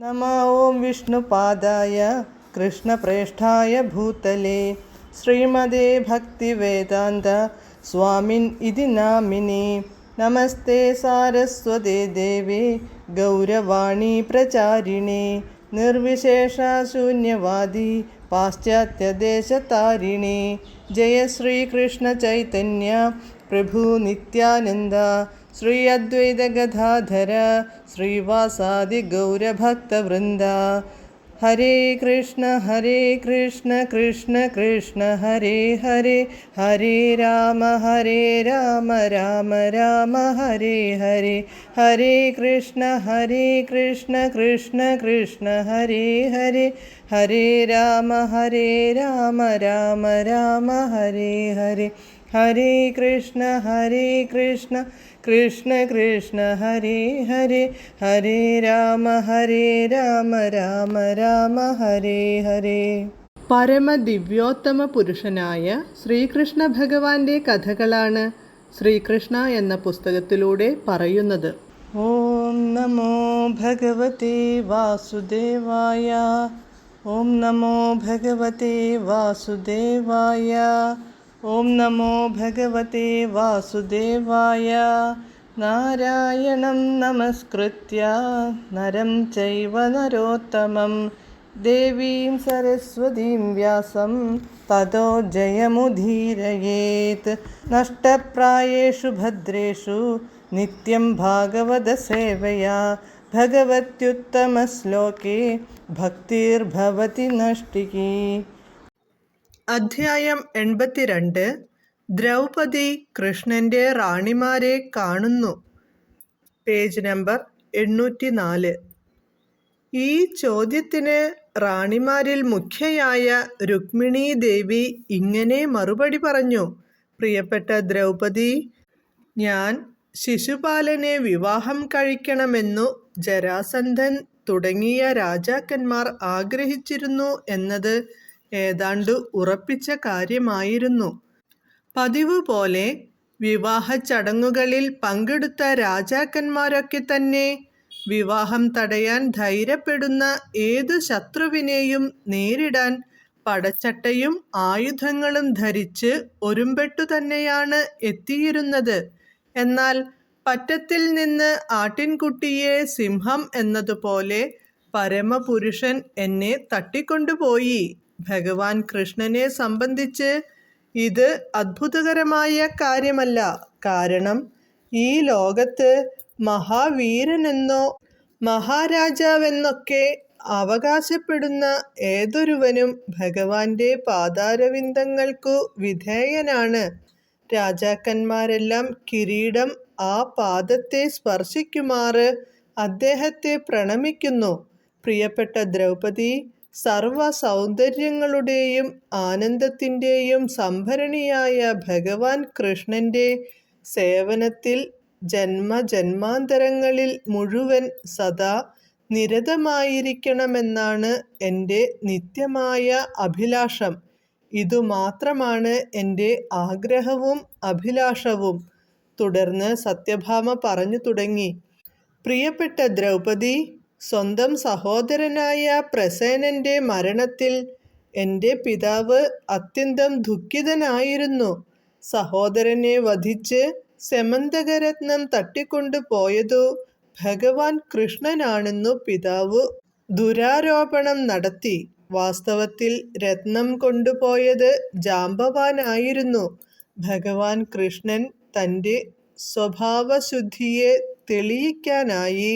नमः ॐ विष्णुपादाय कृष्णप्रेष्ठाय भूतले श्रीमदे भक्तिवेदान्त स्वामिन् इति नामिने। नमस्ते सारस्वते देवे गौरवाणी प्रचारिणे निर्विशेषशून्यवादी पाश्चात्यदेशतारिणे। जय श्रीकृष्ण चैतन्य प्रभु नित्यानन्द श्री अद्वैत गदाधर श्रीवासादि गौरभक्तवृन्द। हरे कृष्ण कृष्ण कृष्ण हरे हरे, हरे राम राम राम हरे हरे। हरे कृष्ण कृष्ण कृष्ण हरे हरे, हरे राम राम राम हरे हरे। हरे कृष्ण कृष्ण कृष्ण हरे हरे, हरे राम राम हरे हरे. പരമദിവ്യോത്തമ പുരുഷനായ ശ്രീകൃഷ്ണ ഭഗവാന്റെ കഥകളാണ് ശ്രീകൃഷ്ണ എന്ന പുസ്തകത്തിലൂടെ പറയുന്നത്. ഓം നമോ ഭഗവതേ വാസുദേവായ, ഓം നമോ ഭഗവതേ വാസുദേവായ, ഓം നമോ ഭഗവതേ വാസുദേവായ. നാരായണം നമസ്കൃത്യ നരം ചൈവ നരോത്തമം ദേവീം സരസ്വതീം വ്യാസം തതോ ജയമുദീരയേത്. നഷ്ടപ്രായേഷു ഭദ്രേഷു നിത്യം ഭാഗവത സേവയാ ഭഗവത്യുത്തമശ്ലോകേ ഭക്തിർഭവതി നഷ്ടികി. അധ്യായം 82. ദ്രൗപദി കൃഷ്ണന്റെ റാണിമാരെ കാണുന്നു. Page number 804. ഈ ചോദ്യത്തിന് റാണിമാരിൽ മുഖ്യയായ രുക്മിണീ ദേവി ഇങ്ങനെ മറുപടി പറഞ്ഞു. പ്രിയപ്പെട്ട ദ്രൗപദി, ഞാൻ ശിശുപാലനെ വിവാഹം കഴിക്കണമെന്നു ജരാസന്ധൻ തുടങ്ങിയ രാജാക്കന്മാർ ആഗ്രഹിച്ചിരുന്നു എന്നത് ഏതാണ്ട് ഉറപ്പിച്ച കാര്യമായിരുന്നു. പതിവ് പോലെ വിവാഹ ചടങ്ങുകളിൽ പങ്കെടുത്ത രാജാക്കന്മാരൊക്കെ തന്നെ വിവാഹം തടയാൻ ധൈര്യപ്പെടുന്ന ഏതു ശത്രുവിനെയും നേരിടാൻ പടച്ചട്ടയും ആയുധങ്ങളും ധരിച്ച് ഒരുമ്പെട്ടു തന്നെയാണ് എത്തിയിരുന്നത്. എന്നാൽ പറ്റത്തിൽ നിന്ന് ആട്ടിൻകുട്ടിയെ സിംഹം എന്നതുപോലെ പരമപുരുഷൻ എന്നെ തട്ടിക്കൊണ്ടുപോയി. ഭഗവാൻ കൃഷ്ണനെ സംബന്ധിച്ച് ഇത് അത്ഭുതകരമായ കാര്യമല്ല. കാരണം ഈ ലോകത്ത് മഹാവീരനെന്നോ മഹാരാജാവെന്നൊക്കെ അവകാശപ്പെടുന്ന ഏതൊരുവനും ഭഗവാന്റെ പാദാരവിന്ദങ്ങൾക്കു വിധേയനാണ്. രാജാക്കന്മാരെല്ലാം കിരീടം ആ പാദത്തെ സ്പർശിക്കുമാറ് അദ്ദേഹത്തെ പ്രണമിക്കുന്നു. പ്രിയപ്പെട്ട ദ്രൗപദി, സർവ സൗന്ദര്യങ്ങളുടെയും ആനന്ദത്തിൻ്റെയും സംഭരണിയായ ഭഗവാൻ കൃഷ്ണന്റെ സേവനത്തിൽ ജന്മജന്മാന്തരങ്ങളിൽ മുഴുവൻ സദാ നിരതമായിരിക്കണമെന്നാണ് എൻ്റെ നിത്യമായ അഭിലാഷം. ഇതുമാത്രമാണ് എൻ്റെ ആഗ്രഹവും അഭിലാഷവും. തുടർന്ന് സത്യഭാമ പറഞ്ഞു തുടങ്ങി. പ്രിയപ്പെട്ട ദ്രൗപദി, സ്വന്തം സഹോദരനായ പ്രസേനന്റെ മരണത്തിൽ എൻ്റെ പിതാവ് അത്യന്തം ദുഃഖിതനായിരുന്നു. സഹോദരനെ വധിച്ച് സെമന്തകരത്നം തട്ടിക്കൊണ്ടു പോയതു ഭഗവാൻ കൃഷ്ണനാണെന്നു പിതാവ് ദുരാരോപണം നടത്തി. വാസ്തവത്തിൽ രത്നം കൊണ്ടുപോയത് ജാംബവാനായിരുന്നു. ഭഗവാൻ കൃഷ്ണൻ തൻ്റെ സ്വഭാവശുദ്ധിയെ തെളിയിക്കാനായി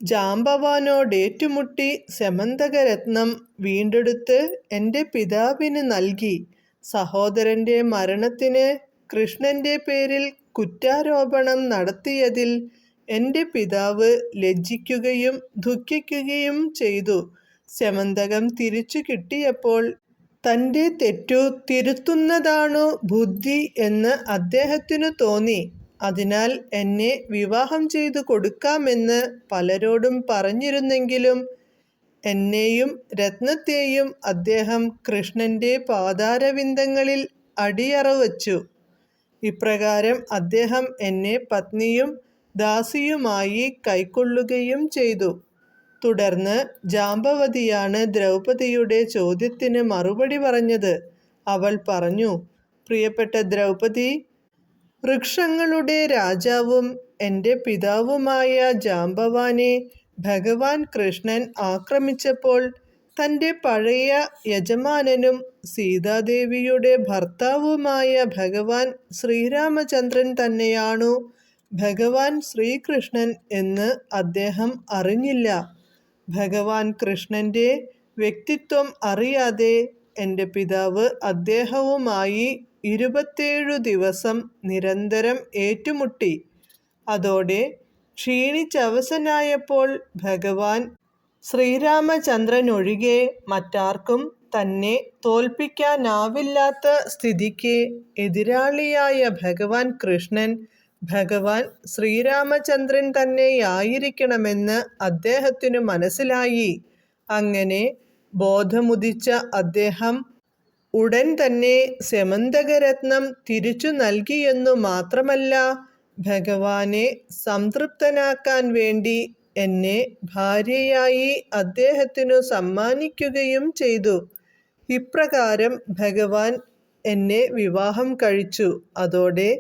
ജാംബവാനോടേറ്റുമുട്ടി സെമന്തകരത്നം വീണ്ടെടുത്ത് എൻ്റെ പിതാവിന് നൽകി. സഹോദരൻ്റെ മരണത്തിന് കൃഷ്ണന്റെ പേരിൽ കുറ്റാരോപണം നടത്തിയതിൽ എൻ്റെ പിതാവ് ലജ്ജിക്കുകയും ദുഃഖിക്കുകയും ചെയ്തു. സെമന്തകം തിരിച്ചു കിട്ടിയപ്പോൾ തൻ്റെ തെറ്റു തിരുത്തുന്നതാണു ബുദ്ധി എന്ന് അദ്ദേഹത്തിനു തോന്നി. അതിനാൽ എന്നെ വിവാഹം ചെയ്തു കൊടുക്കാമെന്ന് പലരോടും പറഞ്ഞിരുന്നെങ്കിലും എന്നെയും രത്നത്തെയും അദ്ദേഹം കൃഷ്ണന്റെ പാദാരവിന്ദങ്ങളിൽ അടിയറവച്ചു. ഇപ്രകാരം അദ്ദേഹം എന്നെ പത്നിയും ദാസിയുമായി കൈക്കൊള്ളുകയും ചെയ്തു. തുടർന്ന് ജാമ്പവതിയാണ് ദ്രൗപദിയുടെ ചോദ്യത്തിന് മറുപടി പറഞ്ഞത്. അവൾ പറഞ്ഞു, പ്രിയപ്പെട്ട ദ്രൗപദി, വൃക്ഷങ്ങളുടെ രാജാവും എൻ്റെ പിതാവുമായ ജാമ്പവാനെ ഭഗവാൻ കൃഷ്ണൻ ആക്രമിച്ചപ്പോൾ തൻ്റെ പഴയ യജമാനനും സീതാദേവിയുടെ ഭർത്താവുമായ ഭഗവാൻ ശ്രീരാമചന്ദ്രൻ തന്നെയാണു ഭഗവാൻ ശ്രീകൃഷ്ണൻ എന്ന് അദ്ദേഹം അറിഞ്ഞില്ല. ഭഗവാൻ കൃഷ്ണൻ്റെ വ്യക്തിത്വം അറിയാതെ എൻ്റെ പിതാവ് അദ്ദേഹവുമായി 27 ദിവസം നിരന്തരം ഏറ്റുമുട്ടി. അതോടെ ക്ഷീണിച്ചവശനായപ്പോൾ ഭഗവാൻ ശ്രീരാമചന്ദ്രനൊഴികെ മറ്റാർക്കും തന്നെ തോൽപ്പിക്കാനാവില്ലാത്ത സ്ഥിതിക്ക് എതിരാളിയായ ഭഗവാൻ കൃഷ്ണൻ ഭഗവാൻ ശ്രീരാമചന്ദ്രൻ തന്നെയായിരിക്കണമെന്ന് അദ്ദേഹത്തിനു മനസ്സിലായി. അങ്ങനെ ബോധമുദിച്ച അദ്ദേഹം ഉടൻ തന്നെ സ്യമന്തകരത്നം തിരിച്ചു നൽകിയെന്നു മാത്രമല്ല, ഭഗവാനെ സംതൃപ്തനാക്കാൻ വേണ്ടി എന്നെ ഭാര്യയായി അദ്ദേഹത്തിനു സമ്മാനിക്കുകയും ചെയ്തു. ഇപ്രകാരം ഭഗവാൻ എന്നെ വിവാഹം കഴിച്ചു. അതോടെ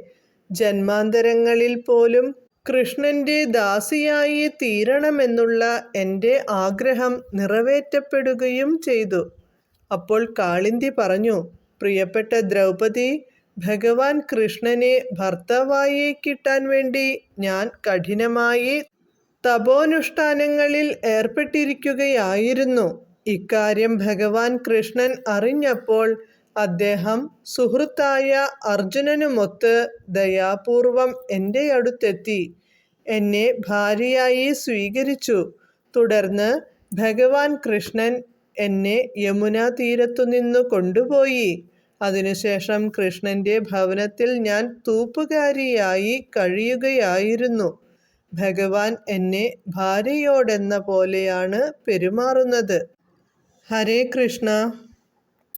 ജന്മാന്തരങ്ങളിൽ പോലും കൃഷ്ണൻ്റെ ദാസിയായി തീരണമെന്നുള്ള എൻ്റെ ആഗ്രഹം നിറവേറ്റപ്പെടുകയും ചെയ്തു. അപ്പോൾ കാളിന്തി പറഞ്ഞു, പ്രിയപ്പെട്ട ദ്രൗപദി, ഭഗവാൻ കൃഷ്ണനെ ഭർത്താവായി കിട്ടാൻ വേണ്ടി ഞാൻ കഠിനമായി തപോനുഷ്ഠാനങ്ങളിൽ ഏർപ്പെട്ടിരിക്കുകയായിരുന്നു. ഇക്കാര്യം ഭഗവാൻ കൃഷ്ണൻ അറിഞ്ഞപ്പോൾ അദ്ദേഹം സുഹൃത്തായ അർജുനനുമൊത്ത് ദയാപൂർവം എൻ്റെ അടുത്തെത്തി എന്നെ ഭാര്യയായി സ്വീകരിച്ചു. തുടർന്ന് ഭഗവാൻ കൃഷ്ണൻ എന്നെ യമുനാ തീരത്തുനിന്നു കൊണ്ടുപോയി. അതിനുശേഷം കൃഷ്ണൻ്റെ ഭവനത്തിൽ ഞാൻ തൂപ്പുകാരിയായി കഴിയുകയായിരുന്നു. ഭഗവാൻ എന്നെ ഭാര്യയോടെന്ന പോലെയാണ് പെരുമാറുന്നത്. ഹരേ കൃഷ്ണ.